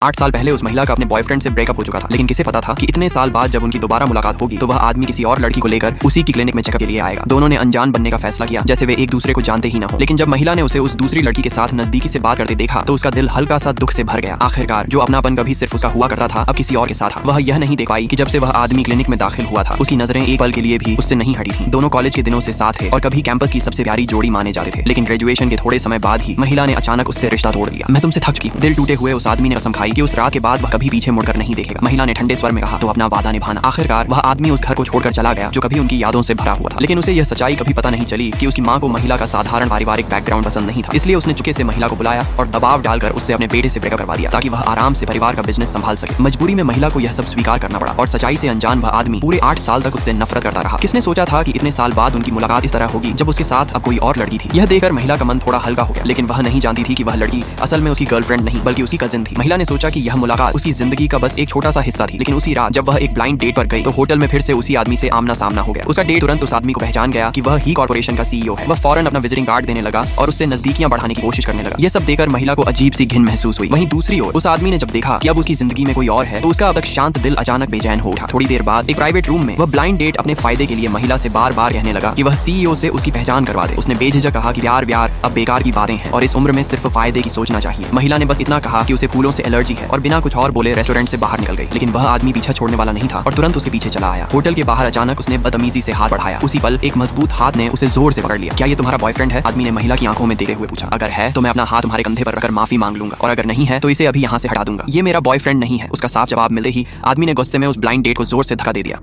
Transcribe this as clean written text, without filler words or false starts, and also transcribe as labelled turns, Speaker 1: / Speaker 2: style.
Speaker 1: 8 साल पहले उस महिला का अपने बॉयफ्रेंड से ब्रेकअप हो चुका था, लेकिन किसे पता था कि इतने साल बाद जब उनकी दोबारा मुलाकात होगी तो वह आदमी किसी और लड़की को लेकर उसी की क्लिनिक में चेकअप के लिए आएगा। दोनों ने अनजान बनने का फैसला किया, जैसे वे एक दूसरे को जानते ही न हो। लेकिन जब महिला ने उसे उस दूसरी लड़की के साथ नजदीकी से बात करते देखा तो उसका दिल हल्का सा दुख से भर गया। आखिरकार जो अपनापन कभी सिर्फ उसका हुआ करता था अब किसी और के साथ था। वह यह नहीं देख पाई कि जब से वह आदमी क्लिनिक में दाखिल हुआ था उसकी नजरें एक पल के लिए भी उससे नहीं हटी थी। दोनों कॉलेज के दिनों से साथ थे और कभी कैंपस की सबसे प्यारी जोड़ी माने जाते थे, लेकिन ग्रेजुएशन के थोड़े समय बाद ही महिला ने अचानक उससे रिश्ता तोड़ दिया। मैं तुमसे थक चुकी। दिल टूटे हुए उस आदमी ने कसम खाई कि उस रात के बाद वह कभी पीछे मुड़कर नहीं देखेगा। महिला ने ठंडे स्वर में कहा, तो अपना वादा निभाना। आखिरकार वह आदमी उस घर को छोड़कर चला गया जो कभी उनकी यादों से भरा हुआ था, लेकिन उसे यह सच्चाई कभी पता नहीं चली कि उसकी माँ को महिला का साधारण पारिवारिक बैकग्राउंड पसंद नहीं था। इसलिए उसने चुपके से महिला को बुलाया और दबाव डालकर उससे अपने बेटे से ब्रेकअप करवा दिया ताकि वह आराम से परिवार का बिजनेस संभाल सके। मजबूरी में महिला को यह सब स्वीकार करना पड़ा और सच्चाई से अनजान वह आदमी पूरे 8 साल तक उससे नफरत करता रहा। किसने सोचा था कि इतने साल बाद उनकी मुलाकात इस तरह होगी जब उसके साथ अब कोई और लड़की थी। यह देखकर महिला का मन थोड़ा हल्का हो गया, लेकिन वह नहीं जानती थी कि वह लड़की असल में उसकी गर्लफ्रेंड नहीं बल्कि उसकी कजिन थी। महिला ने सोचा कि यह मुलाकात उसकी जिंदगी का बस एक छोटा सा हिस्सा थी, लेकिन उसी रात जब वह एक ब्लाइंड डेट पर गई तो होटल में फिर से उसी आदमी से आमना सामना हो गया। उसका डेट तुरंत उस आदमी को पहचान गया कि वह ही कॉर्पोरेशन का सीईओ है। वह फौरन अपना विजिटिंग कार्ड देने लगा और उससे नजदीकियां बढ़ाने की कोशिश करने लगा। यह सब देखकर महिला को अजीब सी घिन महसूस हुई। वहीं दूसरी ओर उस आदमी ने जब देखा कि अब उसकी जिंदगी में कोई और है तो उसका अब तक शांत दिल अचानक बेचैन हो उठा। थोड़ी देर बाद एक प्राइवेट रूम में वह ब्लाइंड डेट अपने फायदे के लिए महिला से बार बार कहने लगा कि वह सीईओ से उसकी पहचान करवा दे। उसने बेझिझक कहा कि प्यार व्यार अब बेकार की बातें हैं और इस उम्र में सिर्फ फायदे की सोचना चाहिए। महिला ने बस इतना कहा कि उसे फूलों से एलर्जी है और बिना कुछ और बोले रेस्टोरेंट से बाहर निकल गई, लेकिन वह आदमी पीछा छोड़ने वाला नहीं था और तुरंत उसके पीछे चला आया। होटल के बाहर अचानक उसने बदतमीजी से हाथ बढ़ाया। उसी पल एक मजबूत हाथ ने उसे जोर से पकड़ लिया। क्या ये तुम्हारा बॉयफ्रेंड है? आदमी ने महिला की आंखों में देखते हुए पूछा। अगर है तो मैं अपना हाथ तुम्हारे कंधे पर रखकर माफी मांग लूंगा और अगर नहीं है तो इसे अभी यहाँ से हटा दूंगा। ये मेरा बॉयफ्रेंड नहीं है। उसका साफ जवाब मिलते ही आदमी ने गुस्से में उस ब्लाइंड डेट को जोर से धक्का दे दिया।